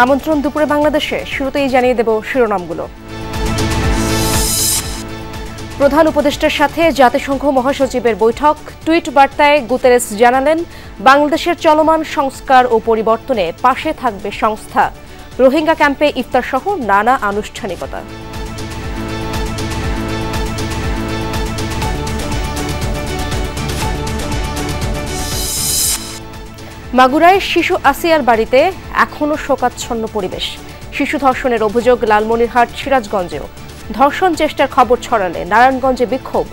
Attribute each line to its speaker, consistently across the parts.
Speaker 1: আমন্ত্রণ দুপুরে বাংলাদেশে। শুরুতেই জানিয়ে দেব শিরোনামগুলো। প্রধান উপদেষ্টার সাথে জাতিসংঘ মহাসচিবের বৈঠক। টুইট বার্তায় গুতেরেস জানালেন, বাংলাদেশের চলমান সংস্কার ও পরিবর্তনে পাশে থাকবে সংস্থা। রোহিঙ্গা ক্যাম্পে ইফতার সহ নানা আনুষ্ঠানিকতা। মাগুরায় শিশু আসিয়ার বাড়িতে এখনও শোকাচ্ছন্ন পরিবেশ। শিশু ধর্ষণের অভিযোগ লালমনিরহাট, সিরাজগঞ্জেও। ধর্ষণ চেষ্টার খবর ছড়ালে নারায়ণগঞ্জে বিক্ষোভ।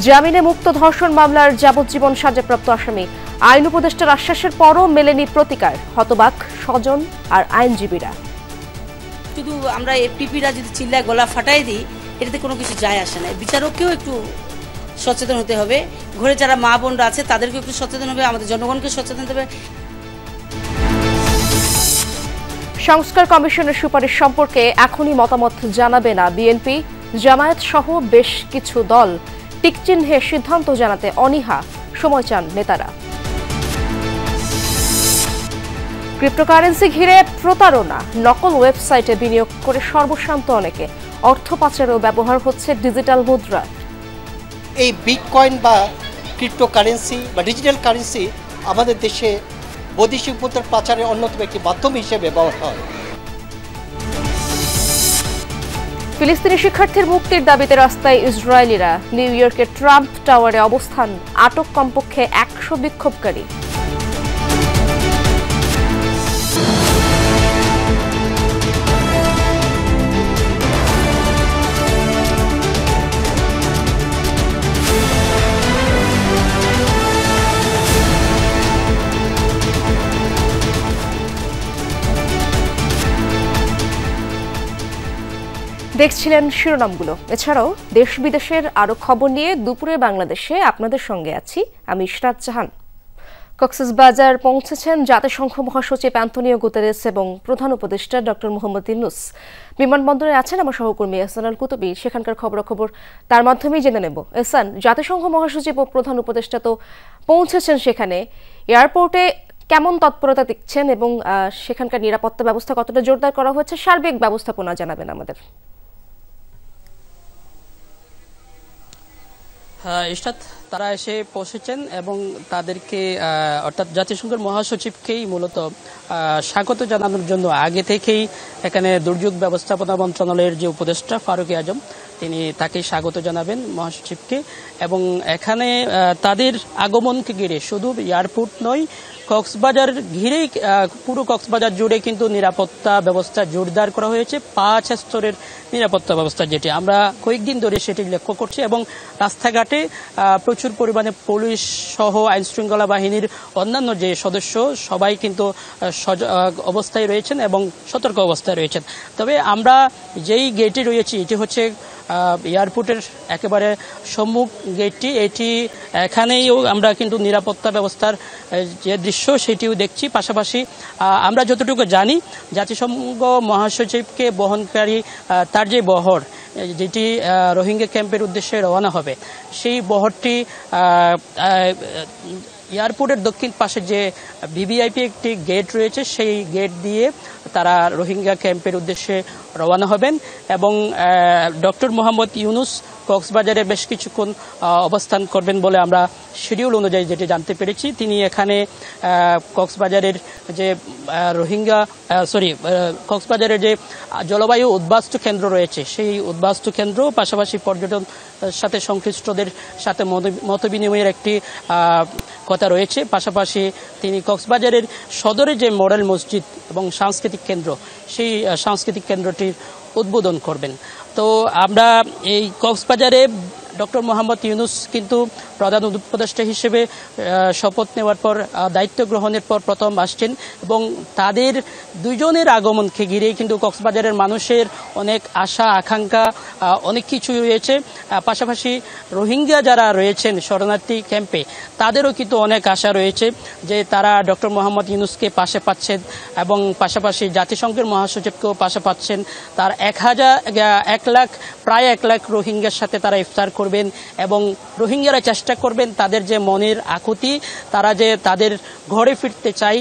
Speaker 1: জামিনে মুক্ত ধর্ষণ মামলার যাবজ্জীবন সাজাপ্রাপ্ত আসামি। আইন উপদেষ্টার আশ্বাসের পরও মেলেনি প্রতিকার। হতবাক স্বজন আর আইনজীবীরা।
Speaker 2: শুধু আমরা এফটিপিরা যদি চিল্লায় গলা ফাটাই দিই, এটাতে কোনো কিছু যায় আসে না। বিচারককেও একটু সচেতন হতে হবে। ঘরে যারা মা বোনরা আছে তাদেরকে একটু সচেতন হবে, আমাদের জনগণকে সচেতন হতে হবে।
Speaker 1: সংস্কার কমিশনের সুপারিশ সম্পর্কে এখনই মতামত জানাবে না বিএনপি। জামায়াত সহ বেশ কিছু দল টিকচিহ্নে সিদ্ধান্ত জানাতে অনীহা, সময় চান নেতারা। ক্রিপ্টোকারেন্সি ঘিরে প্রতারণা, নকল ওয়েবসাইটে বিনিয়োগ করে সর্বশান্ত অনেকে। অর্থ পাচারেও ব্যবহার হচ্ছে ডিজিটাল মুদ্রা।
Speaker 3: এই বিটকয়েন বা ক্রিপ্টোকারেন্সি বা ডিজিটাল কারেন্সি আমাদের দেশে বৈদেশিক মুদ্রার পাচারের অন্যতম একটি মাধ্যম হিসেবে ব্যবহার হয়।
Speaker 1: ফিলিস্তিনি শিক্ষার্থীর মুক্তির দাবিতে রাস্তায় ইসরায়েলিরা। নিউ ইয়র্কের ট্রাম্প টাওয়ারে অবস্থান, আটক কমপক্ষে 100 বিক্ষোভকারী। দেখছিলেন শিরোনামগুলো। এছাড়াও দেশ বিদেশের আরো খবর নিয়ে দুপুরে বাংলাদেশে আপনাদের সঙ্গে আছি আমি ইশরাত জাহান। কক্সবাজার পৌঁছেছেন জাতিসংঘ মহাসচিব অ্যান্তনিও গুতেরেস এবং প্রধান উপদেষ্টা ডক্টর মোহাম্মদ ইউনূস। বিমানবন্দরে আছেন আমার সহকর্মী এহসান আল কুতুবী। সেখানকার খবরাখবর তার মাধ্যমেই জেনে নেব। এহসান, জাতিসংঘ মহাসচিব ও প্রধান উপদেষ্টা তো পৌঁছেছেন সেখানে, এয়ারপোর্টে কেমন তৎপরতা দেখছেন এবং সেখানকার নিরাপত্তা ব্যবস্থা কতটা জোরদার করা হয়েছে, সার্বিক ব্যবস্থাপনা জানাবেন আমাদের।
Speaker 4: ইশরাত, তারা এসে পৌঁছেছেন এবং তাদেরকে অর্থাৎ জাতিসংঘের মহাসচিবকেই মূলত স্বাগত জানানোর জন্য আগে থেকেই এখানে দুর্যোগ ব্যবস্থাপনা মন্ত্রণালয়ের যে উপদেষ্টা ফারুক আজম, তিনি তাকে স্বাগত জানাবেন মহাসচিবকে। এবং এখানে তাদের আগমনকে ঘিরে শুধু এয়ারপোর্ট নয়, কক্সবাজার ঘিরেই পুরো কক্সবাজার জুড়ে কিন্তু নিরাপত্তা ব্যবস্থা জোরদার করা হয়েছে। 5 স্তরের নিরাপত্তা ব্যবস্থা, যেটি আমরা কয়েকদিন ধরে সেটি লক্ষ্য করছি। এবং রাস্তাঘাটে প্রচুর পরিমাণে পুলিশ সহ আইন শৃঙ্খলা বাহিনীর অন্যান্য যে সদস্য সবাই কিন্তু অবস্থায় রয়েছেন এবং সতর্ক অবস্থায় রয়েছেন। তবে আমরা যেই গেটে রয়েছি এটি হচ্ছে এয়ারপোর্টের একেবারে সম্মুখ গেটটি। এটি এখানেও আমরা কিন্তু নিরাপত্তা ব্যবস্থার যে দৃশ্য সেটিও দেখছি। পাশাপাশি আমরা যতটুকু জানি, জাতিসংঘ মহাসচিবকে বহনকারী তার যে বহর, যেটি রোহিঙ্গা ক্যাম্পের উদ্দেশ্যে রওনা হবে, সেই বহরটি এয়ারপোর্টের দক্ষিণ পাশে যে ভিভিআইপি একটি গেট রয়েছে, সেই গেট দিয়ে তারা রোহিঙ্গা ক্যাম্পের উদ্দেশ্যে রওনা হবেন। এবং ডক্টর মোহাম্মদ ইউনূস কক্সবাজারে বেশ কিছুক্ষণ অবস্থান করবেন বলে আমরা শিডিউল অনুযায়ী যেটি জানতে পেরেছি। তিনি এখানে কক্সবাজারের যে কক্সবাজারের যে জলবায়ু উদ্বাস্তু কেন্দ্র রয়েছে, সেই উদ্বাস্তু কেন্দ্র পাশাপাশি পর্যটন সাথে সংশ্লিষ্টদের সাথে মতবিনিময়ের একটি কথা রয়েছে। পাশাপাশি তিনি কক্সবাজারের সদরে যে মডেল মসজিদ এবং সাংস্কৃতিক কেন্দ্র, সেই সাংস্কৃতিক কেন্দ্রটির উদ্বোধন করবেন। তো আমরা এই কক্সবাজারে ডক্টর মোহাম্মদ ইউনূস কিন্তু প্রধান উপদেষ্টা হিসেবে শপথ নেওয়ার পর, দায়িত্ব গ্রহণের পর প্রথম আসছেন এবং তাদের দুইজনের আগমনকে ঘিরেই কিন্তু কক্সবাজারের মানুষের অনেক আশা আকাঙ্ক্ষা অনেক কিছু রয়েছে। পাশাপাশি রোহিঙ্গা যারা রয়েছেন শরণার্থী ক্যাম্পে, তাদেরও কিন্তু অনেক আশা রয়েছে যে তারা ডক্টর মোহাম্মদ ইউনূসকে পাশে পাচ্ছেন এবং পাশাপাশি জাতিসংঘের মহাসচিবকেও পাশে পাচ্ছেন। তার প্রায় 1 লাখ রোহিঙ্গার সাথে তারা ইফতার করবেন করবেন এবং রোহিঙ্গারা চেষ্টা করবেন তাদের যে মনের আকুতি, তারা যে তাদের ঘরে ফিরতে চায়,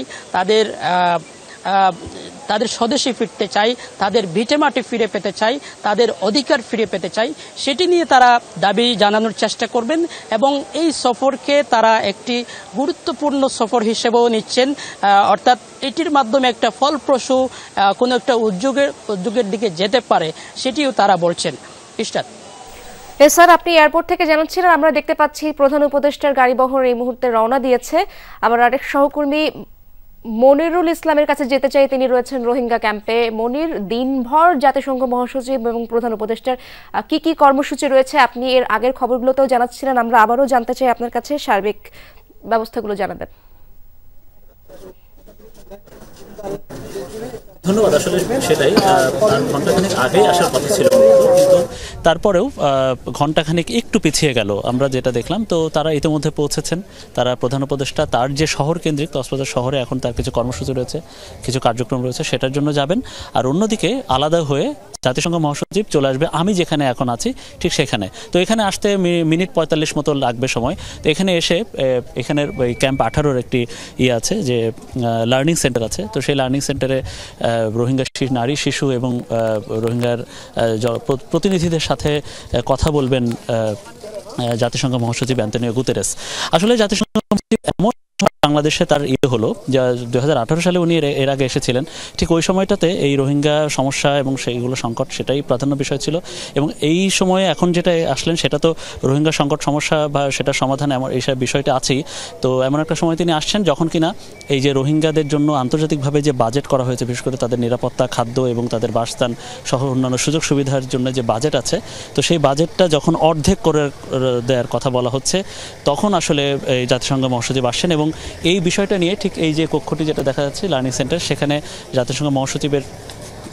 Speaker 4: তাদের স্বদেশে ফিরতে চাই, তাদের ভিটেমাটি ফিরে পেতে চাই, তাদের অধিকার ফিরে পেতে চাই, সেটি নিয়ে তারা দাবি জানানোর চেষ্টা করবেন এবং এই সফরকে তারা একটি গুরুত্বপূর্ণ সফর হিসেবেও নিচ্ছেন। অর্থাৎ এটির মাধ্যমে একটা ফলপ্রসূ কোনো একটা উদ্যোগের দিকে যেতে পারে, সেটিও তারা বলছেন। ইশরাত।
Speaker 1: স্যার, আপনি এয়ারপোর্ট থেকে জানাচ্ছিলেন, আমরা দেখতে পাচ্ছি প্রধান উপদেষ্টার গাড়িবহর এই মুহূর্তে রওনা দিয়েছে। আবার আরেক সহকর্মী মনিরুল ইসলামের কাছে যেতে চাই, তিনি রয়েছেন রোহিঙ্গা ক্যাম্পে। মনির, দিনভর জাতিসংঘ মহাসচিব এবং প্রধান উপদেষ্টার কি কি কর্মসূচি রয়েছে? আপনি এর আগের খবরগুলোতেও জানাচ্ছিলেন, আমরা আবারও জানতে চাই আপনার কাছে, সার্বিক ব্যবস্থাগুলো জানাবেন।
Speaker 5: ধন্যবাদ। আসলে সেটাই, ঘন্টাখানেক আগেই আসার কথা ছিল, কিন্তু তারপরেও ঘন্টাখানেক একটু পিছিয়ে গেল। আমরা যেটা দেখলাম, তো তারা ইতিমধ্যে পৌঁছেছেন। তারা প্রধান উপদেষ্টা তার যে শহর কেন্দ্রিক কক্সবাজার শহরে এখন তার কিছু কর্মসূচি রয়েছে, কিছু কার্যক্রম রয়েছে, সেটার জন্য যাবেন। আর অন্যদিকে আলাদা হয়ে জাতিসংঘ মহাসচিব চলে আসবে আমি যেখানে এখন আছি ঠিক সেখানে। তো এখানে আসতে মিনিট 45 মতো লাগবে সময়। তো এখানে এসে এখানের ওই ক্যাম্প 18-র একটি আছে, যে লার্নিং সেন্টার আছে। তো সেই লার্নিং সেন্টারে রোহিঙ্গা নারী, শিশু এবং রোহিঙ্গার প্রতিনিধিদের সাথে কথা বলবেন জাতিসংঘ মহাসচিব অ্যান্তনিও গুতেরেস। আসলে জাতিসংঘ মহাসচিব এমন বাংলাদেশে তার হলো, যা 2018 সালে উনি এর আগে এসেছিলেন। ঠিক ওই সময়টাতে এই রোহিঙ্গা সমস্যা এবং সেইগুলো সংকট, সেটাই প্রাধান্য বিষয় ছিল। এবং এই সময়ে এখন যেটা আসলেন, সেটা তো রোহিঙ্গা সংকট সমস্যা বা সেটা সমাধান এই বিষয়টা আছেই। তো এমন একটা সময় তিনি আসছেন যখন কিনা এই যে রোহিঙ্গাদের জন্য আন্তর্জাতিকভাবে যে বাজেট করা হয়েছে, বিশেষ করে তাদের নিরাপত্তা, খাদ্য এবং তাদের বাসস্থান সহ অন্যান্য সুযোগ সুবিধার জন্য যে বাজেট আছে, তো সেই বাজেটটা যখন অর্ধেক করে দেওয়ার কথা বলা হচ্ছে, তখন আসলে এই জাতিসংঘ মহাসচিব আসছেন। এবং এই বিষয়টা নিয়ে ঠিক এই যে কক্ষটি যেটা দেখা যাচ্ছে লার্নিং সেন্টার, সেখানে জাতিসংঘ মহাসচিবের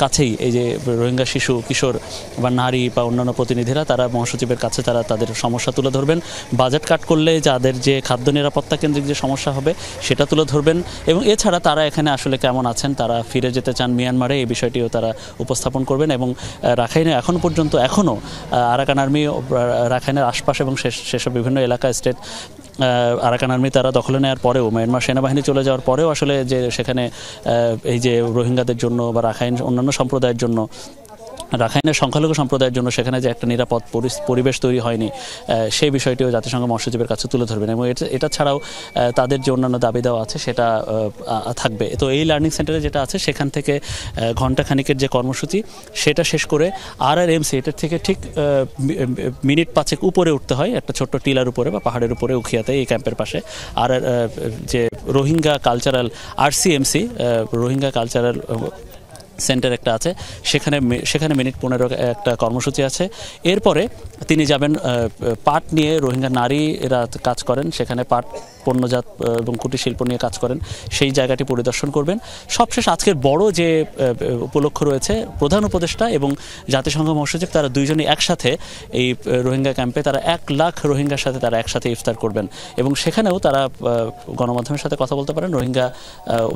Speaker 5: কাছেই এই যে রোহিঙ্গা শিশু, কিশোর বা নারী বা অন্যান্য প্রতিনিধিরা তারা মহাসচিবের কাছে তারা তাদের সমস্যা তুলে ধরবেন। বাজেট কাট করলে যাদের যে খাদ্য নিরাপত্তা কেন্দ্রিক যে সমস্যা হবে সেটা তুলে ধরবেন। এবং এছাড়া তারা এখানে আসলে কেমন আছেন, তারা ফিরে যেতে চান মিয়ানমারে, এই বিষয়টিও তারা উপস্থাপন করবেন। এবং রাখাইনে এখন পর্যন্ত এখনও আরাকান আর্মি রাখাইনের আশপাশ এবং সেসব বিভিন্ন এলাকা স্টেট আরাকান আর্মি তারা দখলে নেওয়ার পরেও, মিয়ানমার সেনাবাহিনী চলে যাওয়ার পরেও আসলে যে সেখানে এই যে রোহিঙ্গাদের জন্য বা রাখাইন অন্যান্য সম্প্রদায়ের জন্য, রাখাইনের সংখ্যালঘু সম্প্রদায়ের জন্য সেখানে যে একটা নিরাপদ পরিবেশ তৈরি হয়নি, সেই বিষয়টিও জাতিসংঘ মহাসচিবের কাছে তুলে ধরবেন। এবং এটা ছাড়াও তাদের যে অন্যান্য দাবি দেওয়া আছে সেটা থাকবে। তো এই লার্নিং সেন্টারে যেটা আছে, সেখান থেকে ঘণ্টাখানিকের যে কর্মসূচি সেটা শেষ করে RRMC এটার থেকে ঠিক মিনিট 5 উপরে উঠতে হয়, একটা ছোট্ট টিলার উপরে বা পাহাড়ের উপরে, উখিয়াতে, এই ক্যাম্পের পাশে। আর যে Rohingya cultural RCMC Rohingya cultural centre একটা আছে, সেখানে মিনিট 15 একটা কর্মসূচি আছে। এরপরে তিনি যাবেন পাট নিয়ে, রোহিঙ্গা নারীরা কাজ করেন সেখানে, পাট পণ্যজাত এবং কুটির শিল্প নিয়ে কাজ করেন, সেই জায়গাটি পরিদর্শন করবেন। সবশেষ আজকের বড় যে উপলক্ষ রয়েছে, প্রধান উপদেষ্টা এবং জাতিসংঘ মহাসচিব তারা দুইজনই একসাথে এই রোহিঙ্গা ক্যাম্পে তারা 1 লাখ রোহিঙ্গার সাথে তারা একসাথে ইফতার করবেন। এবং সেখানেও তারা গণমাধ্যমের সাথে কথা বলতে পারেন। রোহিঙ্গা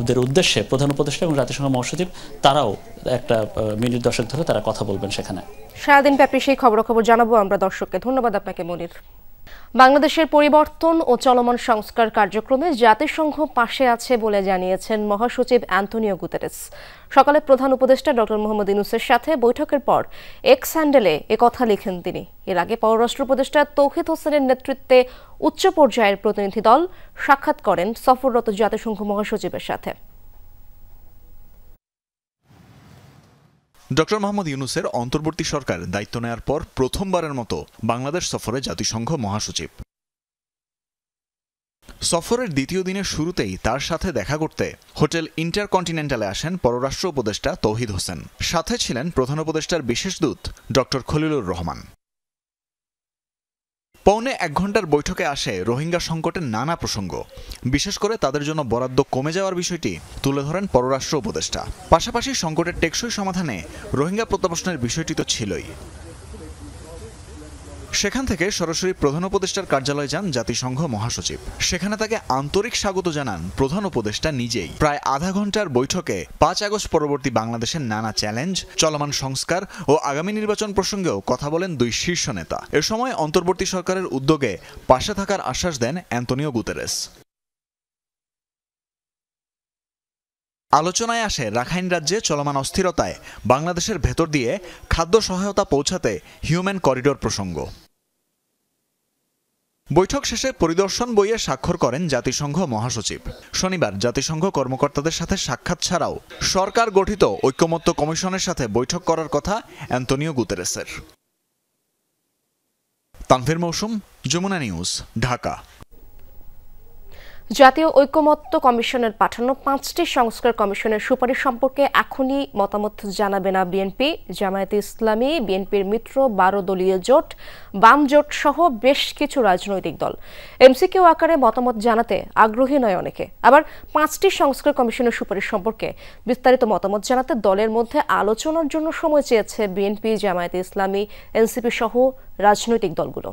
Speaker 5: ওদের উদ্দেশ্যে প্রধান উপদেষ্টা এবং জাতিসংঘ মহাসচিব তারাও একটা মিনিট 10 ধরে তারা কথা বলবেন সেখানে।
Speaker 1: সারাদিন ব্যাপী সেই খবর জানাবো আমরা দর্শককে। ধন্যবাদ আপনাকে মনির। বাংলাদেশের পরিবর্তন ও চলমান সংস্কার কার্যক্রমে জাতিসংঘ পাশে আছে বলে জানিয়েছেন মহাসচিব অ্যান্তনিও গুতেরেস। সকালে প্রধান উপদেষ্টা ডক্টর মোহাম্মদ ইউনূসের সাথে বৈঠকের পর এক্স হ্যান্ডেলে একথা লিখেন তিনি। এর আগে পররাষ্ট্র উপদেষ্টা তৌহিদ হোসেনের নেতৃত্বে উচ্চ পর্যায়ের প্রতিনিধি দল সাক্ষাৎ করেন সফররত জাতিসংঘ মহাসচিবের সাথে।
Speaker 6: ডক্টর মোহাম্মদ ইউনূসের অন্তর্বর্তী সরকার দায়িত্ব নেয়ার পর প্রথমবারের মতো বাংলাদেশ সফরে জাতিসংঘ মহাসচিব। সফরের দ্বিতীয় দিনের শুরুতেই তার সাথে দেখা করতে হোটেল ইন্টারকন্টিনেন্টালে আসেন পররাষ্ট্র উপদেষ্টা তৌহিদ হোসেন। সাথে ছিলেন প্রধান উপদেষ্টার বিশেষ দূত ডক্টর খলিলুর রহমান। পৌনে 1 ঘন্টার বৈঠকে আসে রোহিঙ্গা সংকটের নানা প্রসঙ্গ, বিশেষ করে তাদের জন্য বরাদ্দ কমে যাওয়ার বিষয়টি তুলে ধরেন পররাষ্ট্র উপদেষ্টা। পাশাপাশি সংকটের টেকসই সমাধানে রোহিঙ্গা প্রত্যাবাসনের বিষয়টি তো ছিলই। সেখান থেকে সরাসরি প্রধান উপদেষ্টার কার্যালয়ে যান জাতিসংঘ মহাসচিব। সেখানে তাকে আন্তরিক স্বাগত জানান প্রধান উপদেষ্টা নিজেই। প্রায় আধা ঘন্টার বৈঠকে 5 আগস্ট পরবর্তী বাংলাদেশের নানা চ্যালেঞ্জ, চলমান সংস্কার ও আগামী নির্বাচন প্রসঙ্গেও কথা বলেন দুই শীর্ষ নেতা। এ সময় অন্তর্বর্তী সরকারের উদ্যোগে পাশে থাকার আশ্বাস দেন অ্যান্তোনিও গুতেরেস। আলোচনায় আসে রাখাইন রাজ্যে চলমান অস্থিরতায় বাংলাদেশের ভেতর দিয়ে খাদ্য সহায়তা পৌঁছাতে হিউম্যান করিডোর প্রসঙ্গ। বৈঠক শেষে পরিদর্শন বইয়ে স্বাক্ষর করেন জাতিসংঘ মহাসচিব। শনিবার জাতিসংঘ কর্মকর্তাদের সাথে সাক্ষাৎ ছাড়াও সরকার গঠিত ঐকমত্য কমিশনের সাথে বৈঠক করার কথা অ্যান্তোনিও গুতেরেসের। তানভীর মৌসুম, যমুনা নিউজ, ঢাকা।
Speaker 1: জাতীয় ঐকমত্য কমিশনের পাঠানো 5টি সংস্কার কমিশনের সুপারিশ সম্পর্কে এখনই মতামত জানাবে না বিএনপি, জামায়াতে ইসলামী, বিএনপির মিত্র 12 দলীয় জোট, বাম জোট সহ বেশ কিছু রাজনৈতিক দল। এমসিকিউ আকারে মতামত জানাতে আগ্রহী নয় অনেকে। আবার 5টি সংস্কার কমিশনের সুপারিশ সম্পর্কে বিস্তারিত মতামত জানাতে দলের মধ্যে আলোচনার জন্য সময় চেয়েছে বিএনপি, জামায়াতে ইসলামী, এনসিপি সহ রাজনৈতিক দলগুলো।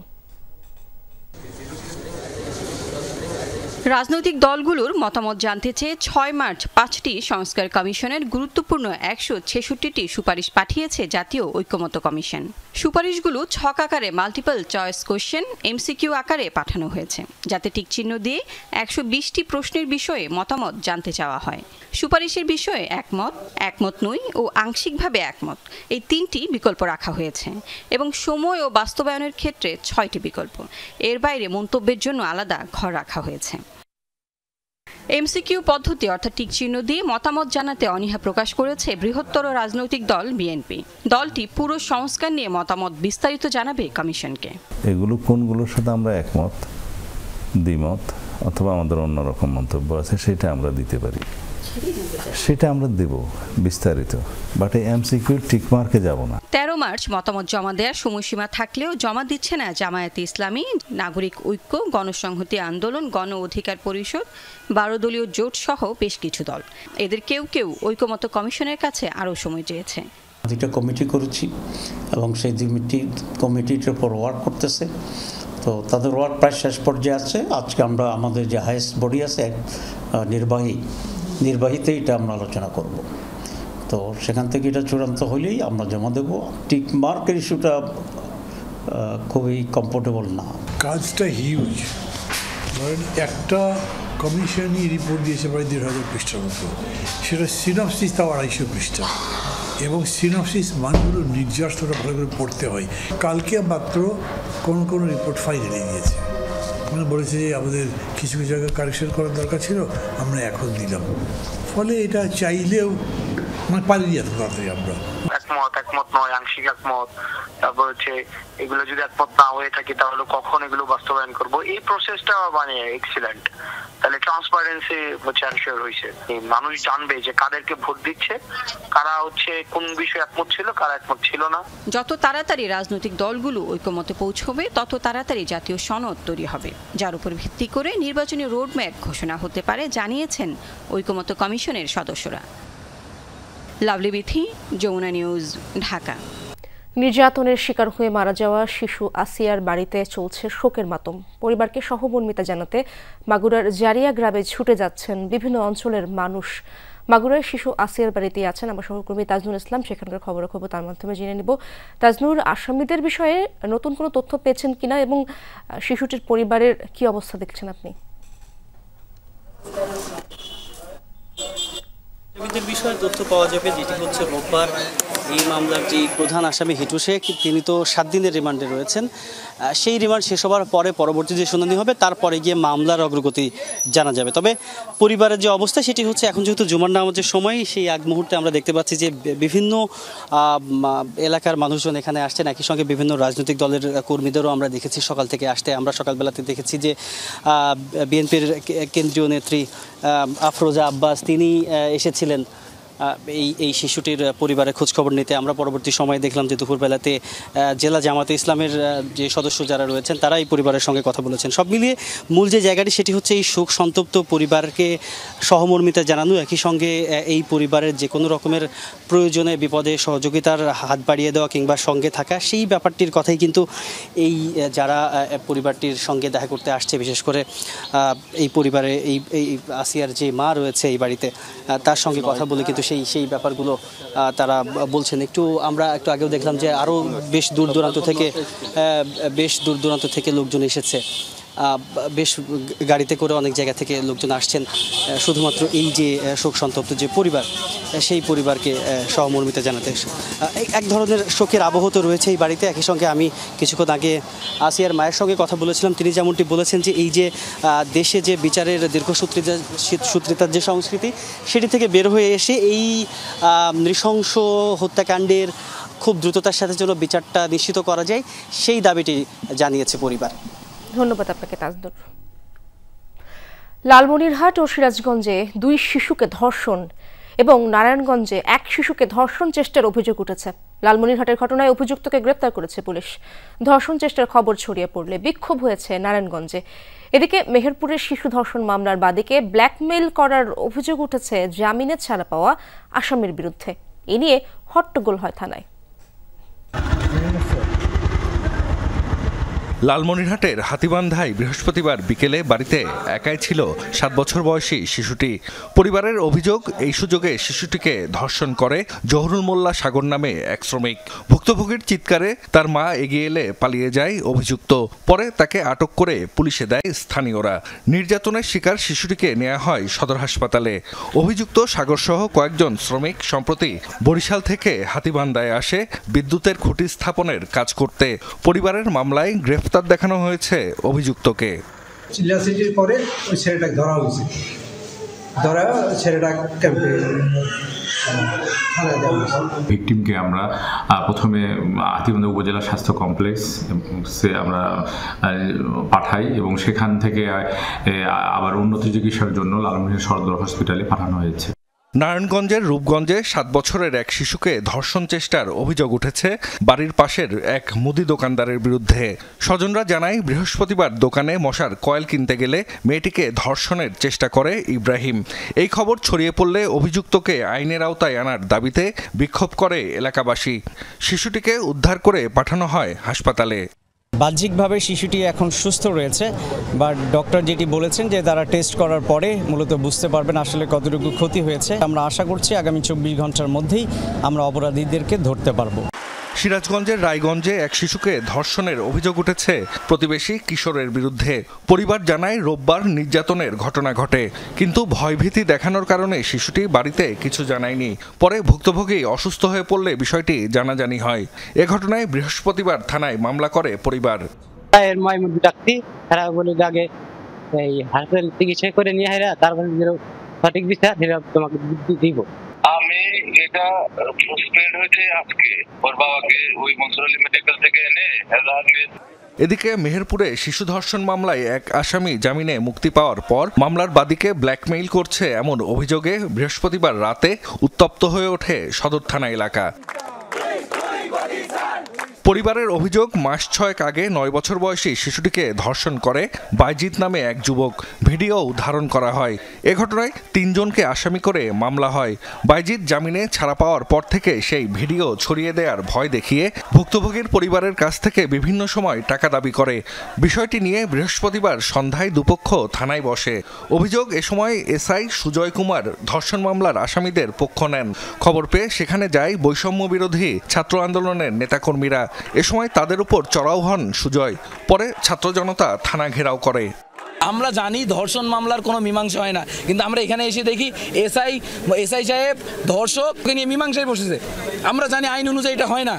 Speaker 7: রাজনৈতিক দলগুলোর মতামত জানতে চেয়ে 6 মার্চ 5টি সংস্কার কমিশনের গুরুত্বপূর্ণ 166টি সুপারিশ পাঠিয়েছে জাতীয় ঐকমত্য কমিশন। সুপারিশগুলো ছক আকারে মাল্টিপল চয়েস কোশ্চেন এমসিকিউ আকারে পাঠানো হয়েছে, যাতে টিকচিহ্ন দিয়ে 120টি প্রশ্নের বিষয়ে মতামত জানতে চাওয়া হয়। সুপারিশের বিষয়ে একমত, একমত নই ও আংশিকভাবে একমত এই 3টি বিকল্প রাখা হয়েছে এবং সময় ও বাস্তবায়নের ক্ষেত্রে 6টি বিকল্প। এর বাইরে মন্তব্যের জন্য আলাদা ঘর রাখা হয়েছে। এমসিকিউ পদ্ধতি অর্থাৎ টিকচিহ্ন দিয়ে মতামত জানাতে অনীহা প্রকাশ করেছে বৃহত্তর রাজনৈতিক দল বিএনপি। দলটি পুরো সংস্কার নিয়ে মতামত বিস্তারিত জানাবে কমিশনকে।
Speaker 8: এগুলো কোনগুলোর সাথে আমরা একমত, দ্বিমত অথবা আমাদের অন্যরকম মন্তব্য আছে সেটা আমরা দিতে পারি, সেটা আমরা দেব বিস্তারিত, বাট এমসিকিউ টিকমার্কে যাব না।
Speaker 7: 13 মার্চ মতামত জমা দেওয়ার সময়সীমা থাকলেও জমা দিচ্ছে না জামায়াতে ইসলামী, নাগরিক ঐক্য, গণসংহতি আন্দোলন, গণ অধিকার পরিষদ, 12 দলীয় জোট সহ বেশ কিছু দল। এদের কেউ কেউ ঐকমত্য কমিশনের কাছে আরও সময় চেয়েছে।
Speaker 9: দুইটা কমিটি করেছি এবং সেই কমিটির উপর ওয়ার্ক করতেছে, তো তাদের ওয়ার্ক প্রায় শেষ পর্যায়ে আছে। আজকে আমরা আমাদের যে হাইয়েস্ট বডি আছে নির্বাহীতে এটা আমরা আলোচনা করব, তো সেখান থেকে এটা চূড়ান্ত হলেই আমরা জমা দেব। টিক মার্কের ইস্যুটা খুবই কমফোর্টেবল না।
Speaker 10: কাজটা হিউজ, ধরেন একটা কমিশনই রিপোর্ট দিয়েছে প্রায় 1,500 পৃষ্ঠার মতো, সেটা সিনপসিস তাও 250 পৃষ্ঠা, এবং সিনপসিস মানগুলো নির্যাসটা ভালো করে পড়তে হয়। কালকে মাত্র কোন রিপোর্ট ফাইনালি দিয়েছে, মানে বলেছে যে আমাদের কিছু কিছু জায়গায় কারেকশন করার দরকার ছিল, আমরা এখন দিলাম। ফলে এটা চাইলেও মানে পারিনি এত তাড়াতাড়ি আমরা।
Speaker 11: একমত নয়, আংশিক একমত, তারপর হচ্ছে এগুলো যদি একমত না হয়ে থাকে তাহলে কখন এগুলো বাস্তবায়ন করব, এই প্রসেসটা মানে এক্সিলেন্ট। তাহলে ট্রান্সপারেন্সি হচ্ছে এনশিওর হয়েছে, মানুষ জানবে যে কাদেরকে ভোট দিচ্ছে, কারা হচ্ছে কোন বিষয়ে একমত ছিল, কারা একমত ছিল না।
Speaker 7: যত তাড়াতাড়ি রাজনৈতিক দলগুলো ঐকমত্যে পৌঁছবে তত তাড়াতাড়ি জাতীয় সনদ তৈরি হবে, যার উপর ভিত্তি করে নির্বাচনী রোডম্যাপ ঘোষণা হতে পারে, জানিয়েছেন ঐকমত্য কমিশনের সদস্যরা। Lovely Bithi, Jamuna News, Dhaka.
Speaker 1: নির্যাতনের শিকার হয়ে মারা যাওয়া শিশু আসিয়ার বাড়িতে চলছে শোকের মাতম। পরিবারকে সহমর্মিতা জানাতে মাগুরার জারিয়া গ্রামে ছুটে যাচ্ছেন বিভিন্ন অঞ্চলের মানুষ। মাগুরার শিশু আসিয়ার বাড়িতে আছেন আমার সহকর্মী তাজনুর ইসলাম, সেখানকার খবরাখবর তার মাধ্যমে জেনে নিব। তাজনুর, আসামিদের বিষয়ে নতুন কোনো তথ্য পেয়েছেন কিনা এবং শিশুটির পরিবারের কি অবস্থা দেখছেন আপনি?
Speaker 12: আসামিদের বিষয়ে তথ্য পাওয়া যাবে, যেটি হচ্ছে রোববার এই মামলার যে প্রধান আসামি হিটু শেখ, তিনি তো 7 দিনের রিমান্ডে রয়েছেন। সেই রিমান্ড শেষ হওয়ার পরে পরবর্তী যে শুনানি হবে তারপরে গিয়ে মামলার অগ্রগতি জানা যাবে। তবে পরিবারের যে অবস্থা সেটি হচ্ছে এখন যেহেতু জুমার নামাজের সময়, সেই আগ মুহূর্তে আমরা দেখতে পাচ্ছি যে বিভিন্ন এলাকার মানুষজন এখানে আসছেন, একই সঙ্গে বিভিন্ন রাজনৈতিক দলের কর্মীদেরও আমরা দেখেছি সকাল থেকে আসতে। আমরা সকালবেলাতে দেখেছি যে বিএনপির কেন্দ্রীয় নেত্রী আফরোজা আব্বাস তিনি এসেছিলেন, এই শিশুটির পরিবারের খোঁজখবর নিতে। আমরা পরবর্তী সময়ে দেখলাম যে দুপুরবেলাতে জেলা জামাতে ইসলামের যে সদস্য যারা রয়েছেন তারা এই পরিবারের সঙ্গে কথা বলেছেন। সব মিলিয়ে মূল যে জায়গাটি সেটি হচ্ছে এই শোক সন্তপ্ত পরিবারকে সহমর্মিতা জানানো, একই সঙ্গে এই পরিবারের যে কোনো রকমের প্রয়োজনে বিপদে সহযোগিতার হাত বাড়িয়ে দেওয়া কিংবা সঙ্গে থাকা, সেই ব্যাপারটির কথাই কিন্তু এই যারা পরিবারটির সঙ্গে দেখা করতে আসছে, বিশেষ করে এই পরিবারে এই আসিয়ার যে মা রয়েছে এই বাড়িতে, তার সঙ্গে কথা বলে কিন্তু সেই ব্যাপারগুলো তারা বলছেন। আমরা একটু আগেও দেখলাম যে আরও বেশ দূর দূরান্ত থেকে লোকজন এসেছে, বেশ গাড়িতে করে অনেক জায়গা থেকে লোকজন আসছেন শুধুমাত্র এই যে শোক সন্তপ্ত যে পরিবার, সেই পরিবারকে সহমর্মিতা জানাতে। এক ধরনের শোকের আবহ তো রয়েছে এই বাড়িতে। একই সঙ্গে আমি কিছুক্ষণ আগে আসিয়ার মায়ের সঙ্গে কথা বলেছিলাম, তিনি যেমনটি বলেছেন যে এই যে দেশে যে বিচারের দীর্ঘসূত্রিতার যে সংস্কৃতি, সেটি থেকে বের হয়ে এসে এই নৃশংস হত্যাকাণ্ডের খুব দ্রুততার সাথে যেন বিচারটা নিশ্চিত করা যায়, সেই দাবিটি জানিয়েছে পরিবার।
Speaker 1: ধন্যবাদ আপনাকে তাজদুর। লালমনিরহাট ও সিরাজগঞ্জে 2 শিশুকে ধর্ষণ এবং নারায়ণগঞ্জে 1 শিশুকে ধর্ষণ চেষ্টার অভিযোগ উঠেছে। লালমনিরহাটের ঘটনায় অভিযুক্তকে গ্রেপ্তার করেছে পুলিশ। ধর্ষণ চেষ্টার খবর ছড়িয়ে পড়লে বিক্ষোভ হয়েছে নারায়ণগঞ্জে। এদিকে মেহেরপুরের শিশু ধর্ষণ মামলার বাদীকে ব্ল্যাকমেইল করার অভিযোগ উঠেছে জামিনে ছাড়া পাওয়া আসামির বিরুদ্ধে। এ নিয়ে হট্টগোল হয় থানায়।
Speaker 13: লালমনিরহাটের হাতিবান্ধায় বৃহস্পতিবার বিকেলে বাড়িতে একাই ছিল 7 বছর বয়সী শিশুটি। পরিবারের অভিযোগ, এই সুযোগে শিশুটিকে ধর্ষণ করে জহুরুল মোল্লা সাগর নামে এক শ্রমিক। ভুক্তভোগীর চিৎকারে তার মা এগিয়ে এলে পালিয়ে যায় অভিযুক্ত। পরে তাকে আটক করে পুলিশে দেয় স্থানীয়রা। নির্যাতনের শিকার শিশুটিকে নেওয়া হয় সদর হাসপাতালে। অভিযুক্ত সাগরসহ কয়েকজন শ্রমিক সম্প্রতি বরিশাল থেকে হাতিবান্ধায় আসে বিদ্যুতের খুঁটি স্থাপনের কাজ করতে। পরিবারের মামলায় গ্রেফতার দেখানো হয়েছে অভিযুক্তকে।
Speaker 14: চিল্লাচিল্লির পরে ওই ছেলেটাকে ধরা হয়েছে, ছেলেটাকে
Speaker 15: ভিকটিমকে আমরা প্রথমে হাতিবান্ধা উপজেলা স্বাস্থ্য কমপ্লেক্সে আমরা পাঠাই এবং সেখান থেকে আবার উন্নত চিকিৎসার জন্য লালমনিরহাট সদর হসপিটালে পাঠানো হয়েছে।
Speaker 13: নারায়ণগঞ্জের রূপগঞ্জে 7 বছরের এক শিশুকে ধর্ষণ চেষ্টার অভিযোগ উঠেছে বাড়ির পাশের এক মুদি দোকানদারের বিরুদ্ধে। স্বজনরা জানায়, বৃহস্পতিবার দোকানে মশার কয়েল কিনতে গেলে মেয়েটিকে ধর্ষণের চেষ্টা করে ইব্রাহিম। এই খবর ছড়িয়ে পড়লে অভিযুক্তকে আইনের আওতায় আনার দাবিতে বিক্ষোভ করে এলাকাবাসী। শিশুটিকে উদ্ধার করে পাঠানো হয় হাসপাতালে।
Speaker 16: বাহ্যিকভাবে শিশুটি এখন সুস্থ রয়েছে, বাট ডক্টর যেটি বলেছেন যে তারা টেস্ট করার পরে মূলত বুঝতে পারবেন আসলে কতটুকু ক্ষতি হয়েছে। আমরা আশা করছি আগামী 24 ঘন্টার মধ্যেই আমরা অপরাধীদেরকে ধরতে পারবো।
Speaker 13: সিরাজগঞ্জের রায়গঞ্জে এক শিশুকে ধর্ষণের অভিযোগ উঠেছে প্রতিবেশী কিশোরের বিরুদ্ধে। পরিবার জানায়, রোববার নির্যাতনের ঘটনা ঘটে, কিন্তু ভয়ভীতি দেখানোর কারণে শিশুটি বাড়িতে কিছু জানায়নি। পরে ভুক্তভোগী অসুস্থ হয়ে পড়লে বিষয়টি জানাজানি হয়। এ ঘটনায় বৃহস্পতিবার থানায় মামলা করে পরিবার।
Speaker 17: হাসপাতাল চিকিৎসা করে নিয়ে তারপরে সঠিক বিচার তোমাকে দিব।
Speaker 18: আমি এটা সাসপেন্ড হয়েছে আজকে, ওর বাবাকে ওই মনসুর আলী মেডিকেল থেকে এনে
Speaker 13: এদিকে মেহেরপুরে শিশু ধর্ষণ মামলায় এক আসামি জামিনে মুক্তি পাওয়ার পর মামলার বাদীকে ব্ল্যাকমেইল করছে এমন অভিযোগে বৃহস্পতিবার রাতে উত্তপ্ত হয়ে ওঠে সদর থানা এলাকা। পরিবারের অভিযোগ, মাস 6 আগে 9 বছর বয়সী শিশুটিকে ধর্ষণ করে বাইজিৎ নামে এক যুবক। ভিডিও ধারণ করা হয়। এ ঘটনায় 3 জনকে আসামি করে মামলা হয়। বাইজিৎ জামিনে ছাড়া পাওয়ার পর থেকে সেই ভিডিও ছড়িয়ে দেওয়ার ভয় দেখিয়ে ভুক্তভোগীর পরিবারের কাছ থেকে বিভিন্ন সময় টাকা দাবি করে। বিষয়টি নিয়ে বৃহস্পতিবার সন্ধ্যায় দুপক্ষ থানায় বসে। অভিযোগ, এ সময় এসআই সুজয় কুমার ধর্ষণ মামলার আসামিদের পক্ষ নেন। খবর পেয়ে সেখানে যায় বৈষম্য বিরোধী ছাত্র আন্দোলনের নেতাকর্মীরা। এ সময় তাদের উপর চড়াও হন সুজয়। পরে ছাত্র জনতা থানা ঘেরাও করে।
Speaker 19: আমরা জানি ধর্ষণ মামলার কোনো মীমাংসা হয় না, কিন্তু আমরা এখানে এসে দেখি এসআই সাহেব ধর্ষককে নিয়ে মীমাংসায় বসেছে। আমরা জানি আইন অনুযায়ী এটা হয় না।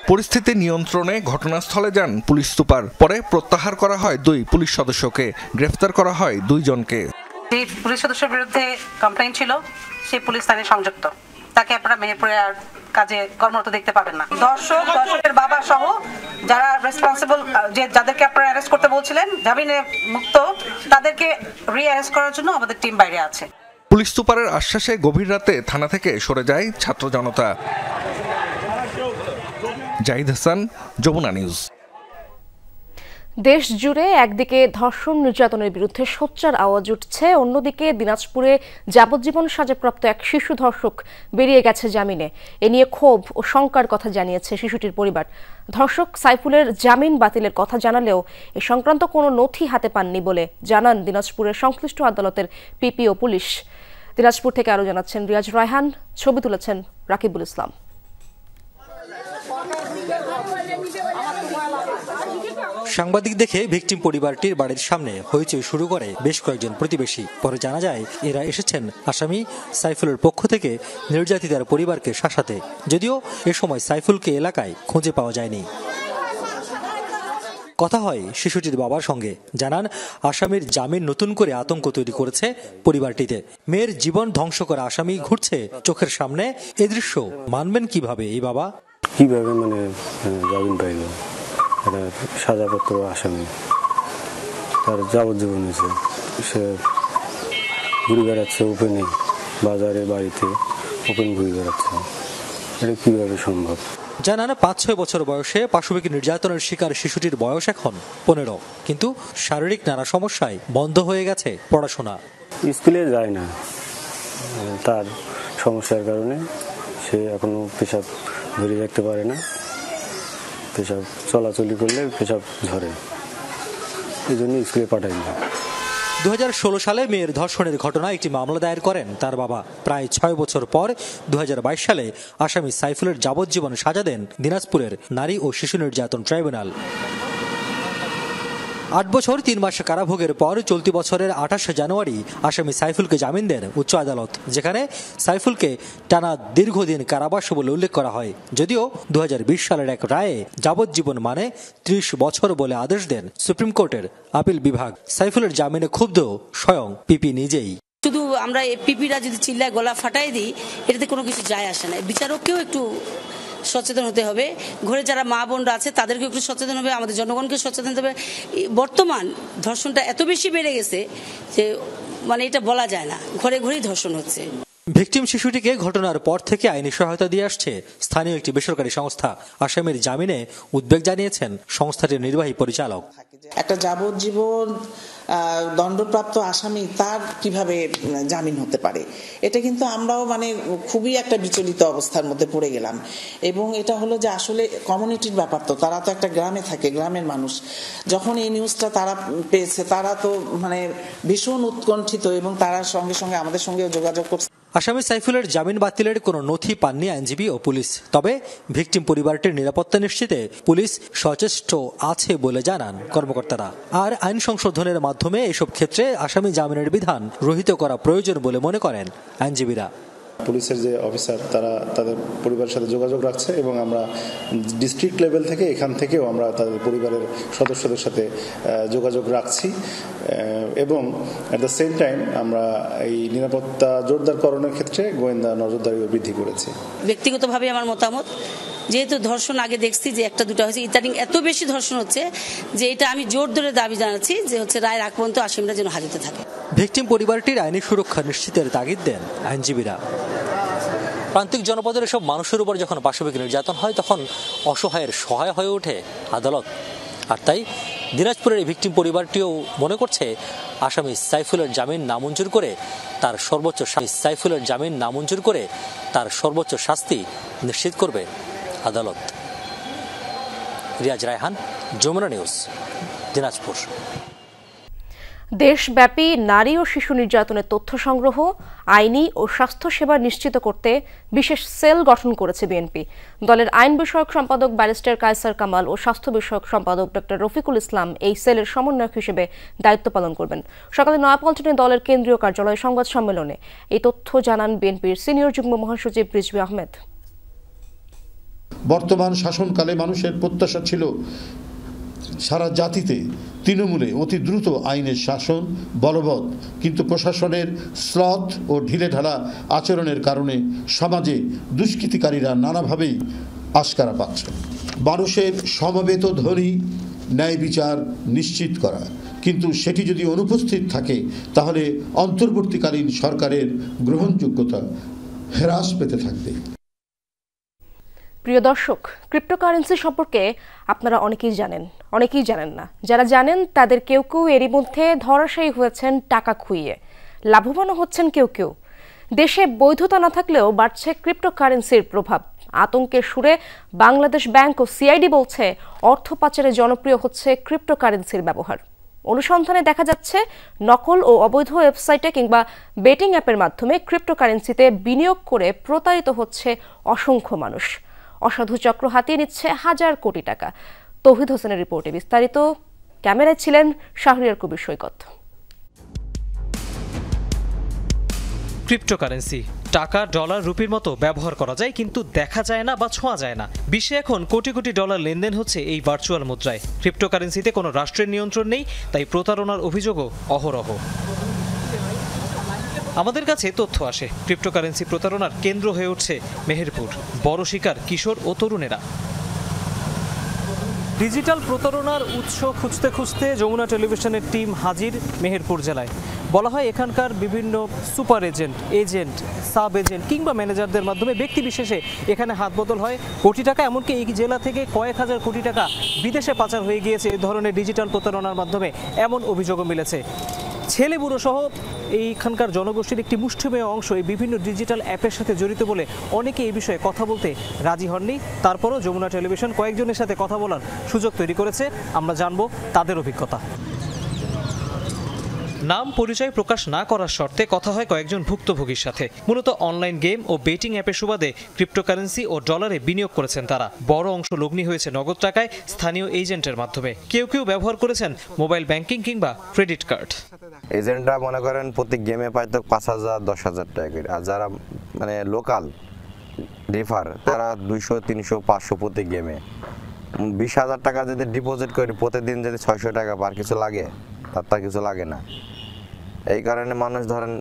Speaker 13: পরিস্থিতি নিয়ন্ত্রণে ঘটনাস্থলে যান পুলিশ সুপার। পরে প্রত্যাহার করা হয় 2 পুলিশ সদস্যকে, গ্রেফতার করা হয় 2 জনকে।
Speaker 20: যে পুলিশ সদস্যের বিরুদ্ধে কমপ্লেইন ছিল সেই পুলিশ থানায় সংযুক্ত, তাকে আপনারা মেহেরপুরে আর কাজে কর্মরত দেখতে পাবেন না। দর্শকের বাবা সহ যারা রেসপন্সিবল, যাদেরকে আপনারা অ্যারেস্ট করতে বলছিলেন জামিনে মুক্ত, তাদেরকে রি অ্যারেস্ট করার জন্য আমাদের টিম বাইরে আছে।
Speaker 13: পুলিশ সুপারের আশ্বাসে গভীর রাতে থানা থেকে সরে যায় ছাত্র জনতা। জাহিদ হাসান, যমুনা নিউজ।
Speaker 1: দেশ জুড়ে একদিকে ধর্ষণ নির্যাতনের বিরুদ্ধে সোচ্চার আওয়াজ উঠছে, অন্যদিকে দিনাজপুরে যাবজ্জীবন সাজাপ্রাপ্ত এক শিশু ধর্ষক বেরিয়ে গেছে জামিনে। এ নিয়ে ক্ষোভ ও শঙ্কার কথা জানিয়েছে শিশুটির পরিবার। ধর্ষক সাইফুলের জামিন বাতিলের কথা জানালেও এ সংক্রান্ত কোনো নথি হাতে পাননি বলে জানান দিনাজপুরের সংশ্লিষ্ট আদালতের পিপি ও পুলিশ। দিনাজপুর থেকে আরও জানাচ্ছেন রিয়াজ রায়হান, ছবি তুলেছেন রাকিবুল ইসলাম।
Speaker 21: সাংবাদিক দেখে ভিকটিম পরিবারটির বাড়ির সামনে হইচই শুরু করে বেশ কয়েকজন প্রতিবেশী। পরে জানা যায় এরা এসেছেন আসামি সাইফুলের পক্ষ থেকে নির্যাতিতার পরিবারকে শাসাতে। যদিও এ সময় সাইফুলকে এলাকায় খুঁজে পাওয়া যায়নি। কথা হয় শিশুটির বাবার সঙ্গে, জানান আসামির জামিন নতুন করে আতঙ্ক তৈরি করেছে পরিবারটিতে। মেয়ের জীবন ধ্বংস করা আসামি ঘুরছে চোখের সামনে, এ দৃশ্য মানবেন কিভাবে এই বাবা?
Speaker 22: কিভাবে মানে জামিন পাইল? এটা সাজাপ্রাপ্ত আসামি, তার যাবজ্জীবন হয়েছে, সে ঘুরে বেড়াচ্ছে ওপেনে, বাজারে বাড়িতে ওপেন ঘুরে বেড়াচ্ছে, এটা কিভাবে সম্ভব?
Speaker 21: জানান ৫-৬ বছর বয়সে পাশবিক নির্যাতনের শিকার শিশুটির বয়স এখন ১৫, কিন্তু শারীরিক নানা সমস্যায় বন্ধ হয়ে গেছে পড়াশোনা।
Speaker 22: স্কুলে যায় না, তার সমস্যার কারণে সে এখনো পেশাব ধরে রাখতে পারে না, পেশাব চলাচলি করলে পেশাব ঝরে, এই জন্য স্কুলে পাঠাই না।
Speaker 21: ২০১৬ সালে মেয়ের ধর্ষণের ঘটনায় একটি মামলা দায়ের করেন তার বাবা। প্রায় ৬ বছর পর ২০২২ সালে আসামি সাইফুলের যাবজ্জীবন সাজা দেন দিনাজপুরের নারী ও শিশু নির্যাতন ট্রাইব্যুনাল। ৮ বছর ৩ মাস কারাভোগের পর চলতি বছরের ২৮ জানুয়ারি আসামি সাইফুলকে জামিন দেন উচ্চ আদালত, যেখানে সাইফুলকে টানা দীর্ঘদিন কারাবাস বলে উল্লেখ করা হয়। যদিও ২০২০ সালের এক রায়ে যাবজ্জীবন মানে ৩০ বছর বলে আদেশ দেন সুপ্রিম কোর্টের আপিল বিভাগ। সাইফুলের জামিনে ক্ষুব্ধ স্বয়ং পিপি নিজেই।
Speaker 2: শুধু আমরা পিপিরা যদি চিল্লায় গলা ফাটাই দিই, এটাতে কোনো কিছু যায় আসে না। বিচারককেও একটু সচেতন হতে হবে, ঘরে যারা মা বোনরা আছে তাদেরকে একটু সচেতন হবে, আমাদের জনগণকে সচেতন হতে হবে। বর্তমান ধর্ষণটা এত বেশি বেড়ে গেছে যে মানে এটা বলা যায় না, ঘরে ঘরেই ধর্ষণ হচ্ছে।
Speaker 21: ভিকটিম শিশুটিকে ঘটনার পর থেকে আইনি সহায়তা দিয়ে আসছে স্থানীয় একটি বেসরকারি সংস্থা। আসামির জামিনে উদ্বেগ জানিয়েছেন সংস্থাটির নির্বাহী পরিচালক।
Speaker 23: একটা যাবজ্জীবন দণ্ডপ্রাপ্ত আসামি তার কিভাবে জামিন হতে পারে, এটা কিন্তু আমরাও মানে খুবই একটা বিচলিত অবস্থার মধ্যে পড়ে গেলাম। এবং এটা হলো যে আসলে কমিউনিটির ব্যাপার, তো তারা তো একটা গ্রামে থাকে, গ্রামের মানুষ। যখন এই নিউজটা তারা পেয়েছে তারা তো মানে ভীষণ উৎকণ্ঠিত এবং তারা সঙ্গে সঙ্গে আমাদের সঙ্গে যোগাযোগ করছে।
Speaker 21: আসামি সাইফুলের জামিন বাতিলের কোনো নথি পাননি আইনজীবী ও পুলিশ। তবে ভিকটিম পরিবারটির নিরাপত্তা নিশ্চিতে পুলিশ সচেষ্ট আছে বলে জানান কর্মকর্তারা। আর আইন সংশোধনের মাধ্যমে এসব ক্ষেত্রে আসামি জামিনের বিধান রহিত করা প্রয়োজন বলে মনে করেন আইনজীবীরা।
Speaker 24: পুলিশের যে অফিসার তারা তাদের পরিবারের সাথে যোগাযোগ রাখছে এবং আমরা ডিস্ট্রিক্ট লেভেল থেকে এখান থেকেও আমরা তাদের পরিবারের সদস্যদের সাথে যোগাযোগ রাখছি এবং অ্যাট দ্য সেম টাইম আমরা এই নিরাপত্তা জোরদারকরণের ক্ষেত্রে গোয়েন্দা নজরদারিও বৃদ্ধি করেছি।
Speaker 2: ব্যক্তিগতভাবে আমার মতামত, যেহেতু ধর্ষণ আগে দেখছি যে একটা দুটা হয়েছে, ইদানিং এত বেশি ধর্ষণ হচ্ছে যে এটা আমি জোর ধরে দাবি জানাচ্ছি যে হচ্ছে রায়ের আগ পর্যন্ত আসামিরা যেন হাজতে থাকে।
Speaker 21: ভিকটিম পরিবারটির আইনি সুরক্ষা নিশ্চিতের তাগিদ দেন আইনজীবীরা। প্রান্তিক জনপদের এসব মানুষের উপর যখন পাশবিক নির্যাতন হয় তখন অসহায়ের সহায় হয়ে ওঠে আদালত। আর তাই দিনাজপুরের এই ভিকটিম পরিবারটিও মনে করছে আসামি সাইফুলের জামিন নামঞ্জুর করে তার সর্বোচ্চ শাস্তি নিশ্চিত করবে আদালত। রিয়াজ রায়হান, যমুনা নিউজ, দিনাজপুর।
Speaker 1: দেশব্যাপী নারী ও শিশু নির্যাতনের তথ্য সংগ্রহ, আইনি ও স্বাস্থ্যসেবা নিশ্চিত করতে বিশেষ সেল গঠন করেছে বিএনপি। দলের আইন বিষয়ক সম্পাদক ব্যারিস্টার কায়সার কামাল ও স্বাস্থ্য বিষয়ক সম্পাদক ডক্টর রফিকুল ইসলাম এই সেলের সমন্বয়ক হিসেবে দায়িত্ব পালন করবেন। সকালে নয়াপল্টনে দলের কেন্দ্রীয় কার্যালয়ে সংবাদ সম্মেলনে এই তথ্য জানান বিএনপির সিনিয়র যুগ্ম মহাসচিব রিজভী আহমেদ।
Speaker 25: বর্তমান শাসনকালে মানুষের প্রত্যাশা ছিল সারা জাতিতে তৃণমূলে অতি দ্রুত আইনের শাসন বলবৎ, কিন্তু প্রশাসনের শ্লথ ও ঢিলেঢালা আচরণের কারণে সমাজে দুষ্কৃতিকারীরা নানাভাবেই আশকারা পাচ্ছে। মানুষের সমবেত ধ্বনি ন্যায় বিচার নিশ্চিত করা, কিন্তু সেটি যদি অনুপস্থিত থাকে তাহলে অন্তর্বর্তীকালীন সরকারের গ্রহণযোগ্যতা হ্রাস পেতে থাকবে।
Speaker 1: প্রিয় দর্শক, ক্রিপ্টোকারেন্সি সম্পর্কে আপনারা অনেকেই জানেন না। যারা জানেন তাদের কেউ কেউ এরই মধ্যে ধরাশায়ী হয়েছেন টাকা খুইয়ে, লাভবানও হচ্ছেন কেউ। দেশে বৈধতা না থাকলেও বাড়ছে ক্রিপ্টোকারেন্সির প্রভাব। আতঙ্কের সুরে বাংলাদেশ ব্যাংক ও সিআইডি বলছে অর্থ পাচারে জনপ্রিয় হচ্ছে ক্রিপ্টোকারেন্সির ব্যবহার। অনুসন্ধানে দেখা যাচ্ছে নকল ও অবৈধ ওয়েবসাইটে কিংবা বেটিং অ্যাপের মাধ্যমে ক্রিপ্টোকারেন্সিতে বিনিয়োগ করে প্রতারিত হচ্ছে অসংখ্য মানুষ। অসাধু চক্র হাতিয়ে নিচ্ছে হাজার কোটি টাকা। তৌহিদ হোসেনের রিপোর্টে বিস্তারিত। ক্যামেরায় ছিলেন শাহরিয়ার কবির সৈকত।
Speaker 3: ক্রিপ্টোকারেন্সি টাকা, ডলার, রুপির মতো ব্যবহার করা যায়, কিন্তু দেখা যায় না বা ছোঁয়া যায় না। বিশ্বে এখন কোটি কোটি ডলার লেনদেন হচ্ছে এই ভার্চুয়াল মুদ্রায়। ক্রিপ্টোকারেন্সিতে কোনো রাষ্ট্রের নিয়ন্ত্রণ নেই, তাই প্রতারণার অভিযোগও অহরহ। আমাদের কাছে তথ্য আসে, ক্রিপ্টোকারেন্সি প্রতারণার কেন্দ্র হয়ে উঠছে মেহেরপুর। বড় শিকার কিশোর ও তরুণেরা। ডিজিটাল প্রতারণার উৎস খুঁজতে খুঁজতে যমুনা টেলিভিশনের টিম হাজির মেহেরপুর জেলায়। বলা হয় এখানকার বিভিন্ন সুপার এজেন্ট, সাব এজেন্ট কিংবা ম্যানেজারদের মাধ্যমে ব্যক্তি বিশেষে এখানে হাত বদল হয় কোটি টাকা, এমনকি এই জেলা থেকে কয়েক হাজার কোটি টাকা বিদেশে পাচার হয়ে গিয়েছে এই ধরনের ডিজিটাল প্রতারণার মাধ্যমে, এমন অভিযোগও মিলেছে। ছেলে বুড়ো সহ এইখানকার জনগোষ্ঠীর একটি মুষ্টিমেয় অংশ এই বিভিন্ন ডিজিটাল অ্যাপের সাথে জড়িত বলে অনেকে এই বিষয়ে কথা বলতে রাজি হননি। তারপরও যমুনা টেলিভিশন কয়েকজনের সাথে কথা বলার সুযোগ তৈরি করেছে। আমরা জানবো তাদের অভিজ্ঞতা। নাম পরিচয় প্রকাশ না করার শর্তে কথা হয় কয়েকজন ভুক্তভোগীর সাথে। মূলত অনলাইন গেম ও বেটিং অ্যাপের সুবাদে ক্রিপ্টোকারেন্সি ও ডলারে বিনিয়োগ করেছেন তারা। বড় অংশ লগ্নি হয়েছে নগদ টাকায় স্থানীয় এজেন্টের মাধ্যমে। কেউ ব্যবহার করেছেন মোবাইল ব্যাংকিং কিংবা ক্রেডিট কার্ড।
Speaker 4: এজেন্টরা মনে করেন প্রতি গেমে পায় তো 5,000 10,000 টাকা করে, আর যারা মানে লোকাল রেফার তারা 200 300 500 প্রতি গেমে। 20,000 টাকা যদি ডিপোজিট করি প্রতিদিন যদি 600 টাকা পার কিছু লাগে, তার কিছু লাগে না। এই কারণে মানুষ ধরেন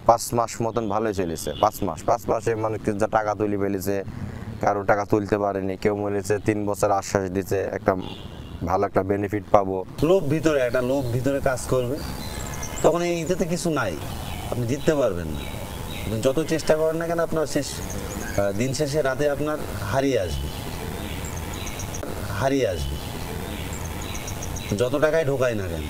Speaker 4: 5 মাস মতন ভালোই চলেছে। 5 মাসে মানুষ যা টাকা তুলে ফেলেছে, কারো টাকা তুলতে পারেনি, কেউ বলেছে 3 বছর আশ্বাস দিচ্ছে একটা ভালো একটা বেনিফিট পাবো।
Speaker 5: লোভ ভিতরে কাজ করবে, তখন এইটাতে কিছু নাই, আপনি জিততে পারবেন না। যত চেষ্টা করেন না কেন আপনার দিন শেষে রাতে আপনার হারিয়ে আসবে। যত টাকায় ঢোকায় না কেন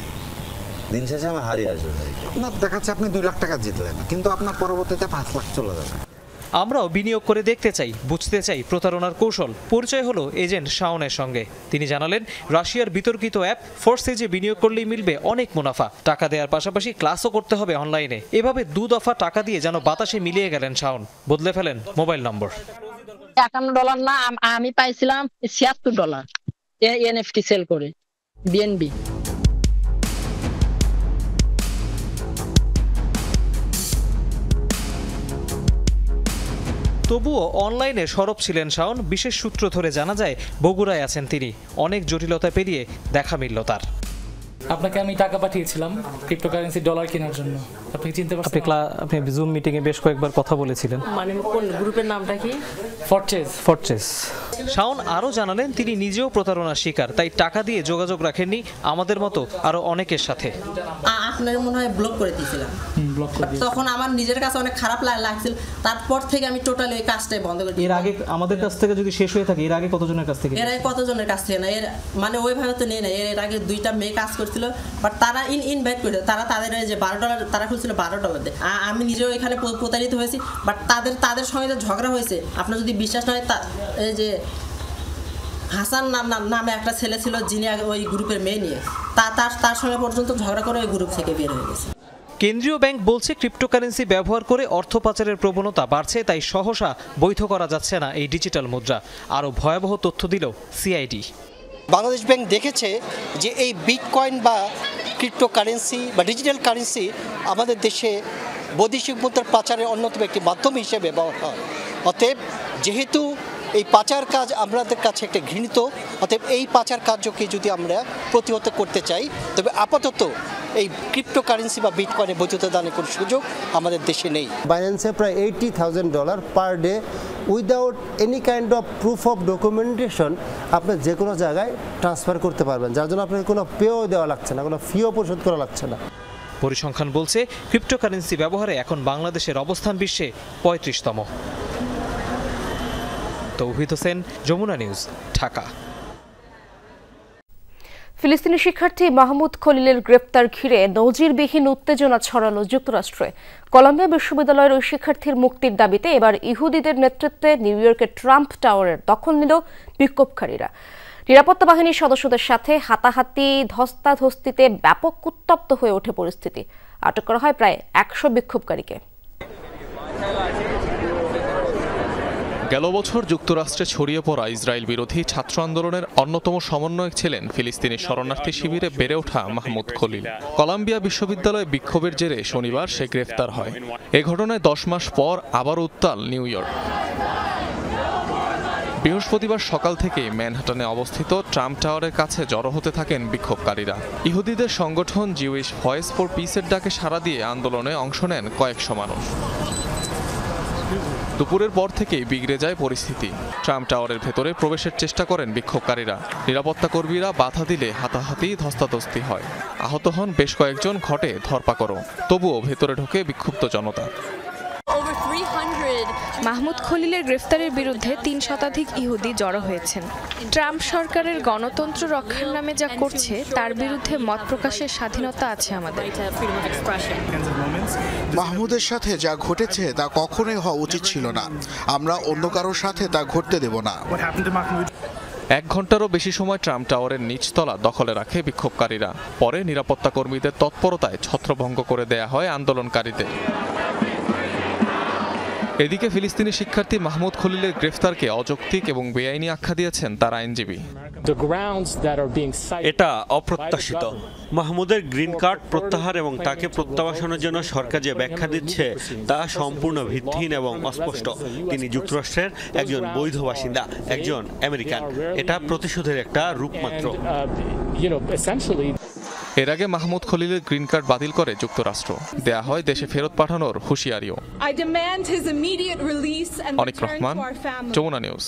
Speaker 5: দিন শেষে আমার হারিয়ে আসবে।
Speaker 6: আপনার দেখাচ্ছে আপনি 2 লাখ টাকা জিতলেন, কিন্তু আপনার পরবর্তীতে 5 লাখ চলে যাবে।
Speaker 3: আমরাও বিনিয়োগ করে দেখতে চাই, বুঝতে চাই প্রতারণার কৌশল। পরিচয় হলো এজেন্ট শাওনের সঙ্গে। তিনি জানালেন রাশিয়ার বিতর্কিত অ্যাপ ফোর্সেজে বিনিয়োগ করলেই মিলবে অনেক মুনাফা। টাকা দেওয়ার পাশাপাশি ক্লাসও করতে হবে অনলাইনে। এভাবে 2 দফা টাকা দিয়ে যেন বাতাসে মিলিয়ে গেলেন শাওন। বদলে ফেলেন মোবাইল নম্বর।
Speaker 8: $51 না, আমি পাইছিলাম $76 এনএফটি সেল করে বিএনবি।
Speaker 3: তবুও অনলাইনে সরব ছিলেন শাওন। বিশেষ সূত্র ধরে জানা যায় বগুড়ায় আছেন তিনি। অনেক জটিলতা পেরিয়ে দেখা মিলল তার।
Speaker 26: আপনাকে আমি টাকা পাঠিয়েছিলাম ক্রিপ্টোকারেন্সি ডলার কেনার জন্য, আপনি চিনতে পারছেন?
Speaker 3: আপনি জুম মিটিং এ বেশ কয়েকবার কথা বলেছিলেন।
Speaker 8: মানে কোন গ্রুপের নামটা কি?
Speaker 26: ফরচেজ।
Speaker 3: শাওন আরও জানালেন তিনি নিজেও প্রতারণার শিকার, তাই টাকা দিয়ে যোগাযোগ রাখেননি আমাদের মতো আরো অনেকের সাথে।
Speaker 8: আপনার মনে হয় ব্লক করে দিয়েছিলাম, তখন আমার নিজের কাছে অনেক খারাপ লাগছিল। তারপর থেকে আমি টোটালি ওই কাজটাই বন্ধ করে দিই।
Speaker 3: এর আগে আমাদের কাছ থেকে যদি শেষ হয়ে থাকে, এর আগে কতজনের কাছ থেকে?
Speaker 8: এর আগে কতজনের কাছ থেকে না, এর মানে ওইভাবে তো নেই না। এর আগে 2টা মেয়ে কাজ করছিল, বাট তারা ইনভাইট করে তাদের যে $12 তারা খুলছিল $12 দিয়ে। আমি নিজেও এখানে প্রতারিত হয়েছি, বাট তাদের সঙ্গে যে ঝগড়া হয়েছে, আপনার যদি বিশ্বাস নয়, এই যে হাসান নামে একটা ছেলে ছিল যিনি ওই গ্রুপের মেয়ে নিয়ে তার সঙ্গে পর্যন্ত ঝগড়া করে ওই গ্রুপ থেকে বের হয়ে গেছে।
Speaker 3: কেন্দ্রীয় ব্যাংক বলছে ক্রিপ্টোকারেন্সি ব্যবহার করে অর্থ পাচারের প্রবণতা বাড়ছে, তাই সহসা বৈধ করা যাচ্ছে না এই ডিজিটাল মুদ্রা। আরও ভয়াবহ তথ্য দিল সিআইডি।
Speaker 27: বাংলাদেশ ব্যাংক দেখেছে যে এই বিটকয়েন বা ক্রিপ্টোকারেন্সি বা ডিজিটাল কারেন্সি আমাদের দেশে বৈদেশিক মুদ্রার পাচারের অন্যতম একটি মাধ্যম হিসেবে ব্যবহার হয়। অতএব যেহেতু এই পাচার কাজ আমাদের কাছে একটা ঘৃণিত, অতএব এই পাচার কার্যকে যদি আমরা প্রতিহত করতে চাই, তবে আপাতত এই ক্রিপ্টোকারেন্সি বা বিটকয়েনের বৈধতা দানের কোনো সুযোগ আমাদের দেশে নেই।
Speaker 28: বাইন্যান্সে প্রায় $80,000 per day
Speaker 7: without any kind of proof of documentation আপনি যে কোনো জায়গায় ট্রান্সফার করতে পারবেন, যার জন্য আপনাকে কোনো পেও দেওয়া লাগছে না, কোনো ফিও পরিশোধ করা লাগছে না।
Speaker 3: পরিসংখ্যান বলছে ক্রিপ্টোকারেন্সি ব্যবহারে এখন বাংলাদেশের অবস্থান বিশ্বে 35তম। তৌহিদ হোসেন, যমুনা নিউজ, ঢাকা।
Speaker 1: ফিলিস্তিনি শিক্ষার্থী মাহমুদ খলিলের গ্রেপ্তার ঘিরে নজিরবিহীন উত্তেজনা ছড়ালো যুক্তরাষ্ট্রে। কলম্বিয়া বিশ্ববিদ্যালয়ের ওই শিক্ষার্থীর মুক্তির দাবিতে এবার ইহুদিদের নেতৃত্বে নিউ ইয়র্কের ট্রাম্প টাওয়ারের দখল নিল বিক্ষোভকারীরা। নিরাপত্তা বাহিনীর সদস্যদের সাথে হাতাহাতি ধস্তাধস্তিতে ব্যাপক উত্তপ্ত হয়ে ওঠে পরিস্থিতি। আটক করা হয় প্রায় 100 বিক্ষোভকারীকে।
Speaker 9: গেল বছর যুক্তরাষ্ট্রে ছড়িয়ে পড়া ইসরায়েল বিরোধী ছাত্র আন্দোলনের অন্যতম সমন্বয়ক ছিলেন ফিলিস্তিনি শরণার্থী শিবিরে বেড়ে ওঠা মাহমুদ খলিল। কলাম্বিয়া বিশ্ববিদ্যালয়ে বিক্ষোভের জেরে শনিবার সে গ্রেফতার হয়। এ ঘটনায় 10 মাস পর আবার উত্তাল নিউ ইয়র্ক। বৃহস্পতিবার সকাল থেকে ম্যানহাটনে অবস্থিত ট্রাম্প টাওয়ারের কাছে জড়ো হতে থাকেন বিক্ষোভকারীরা। ইহুদিদের সংগঠন জিউইশ ভয়েস ফর পিসের ডাকে সাড়া দিয়ে আন্দোলনে অংশ নেন কয়েকশো মানুষ। দুপুরের পর থেকেই বিগড়ে যায় পরিস্থিতি। ট্রাম্প টাওয়ারের ভেতরে প্রবেশের চেষ্টা করেন বিক্ষোভকারীরা। নিরাপত্তা কর্মীরা বাধা দিলে হাতাহাতি ধস্তাধস্তি হয়। আহত হন বেশ কয়েকজন, ঘটে ধরপাকড়ও। তবুও ভেতরে ঢোকে বিক্ষুব্ধ জনতা।
Speaker 10: মাহমুদ খলিলের গ্রেফতারের বিরুদ্ধে 3 শতাধিক ইহুদি জড়ো হয়েছেন। ট্রাম্প সরকারের গণতন্ত্র রক্ষার নামে যা করছে তার বিরুদ্ধে মত প্রকাশের স্বাধীনতা আছে আমাদের।
Speaker 11: মাহমুদের সাথে যা ঘটেছে তা কখনোই হওয়া উচিত ছিল না। আমরা অন্য কারোর সাথে তা ঘটতে দেব না।
Speaker 9: 1 ঘন্টারও বেশি সময় ট্রাম্প টাওয়ারের নিচতলা দখলে রাখে বিক্ষোভকারীরা। পরে নিরাপত্তা কর্মীদের তৎপরতায় ছত্রভঙ্গ করে দেয়া হয় আন্দোলনকারীদের। এদিকে ফিলিস্তিনি শিক্ষার্থী মাহমুদ খলিলের গ্রেফতারকে অযৌক্তিক এবং বেআইনি আখ্যা দিয়েছেন তার আইনজীবী।
Speaker 12: এটা অপ্রত্যাশিত। মাহমুদের গ্রিন কার্ড প্রত্যাহার এবং তাকে প্রত্যাবাসনের জন্য সরকার যে ব্যাখ্যা দিচ্ছে তা সম্পূর্ণ ভিত্তিহীন এবং অস্পষ্ট। তিনি যুক্তরাষ্ট্রের একজন বৈধ বাসিন্দা, একজন আমেরিকান। এটা প্রতিশোধের একটা রূপ মাত্র।
Speaker 9: এর আগে মাহমুদ খলিলের গ্রিন কার্ড বাতিল করে যুক্তরাষ্ট্র। দেয়া হয় দেশে ফেরত পাঠানোর হুঁশিয়ারিও। অনিক রহমান, যমুনা নিউজ।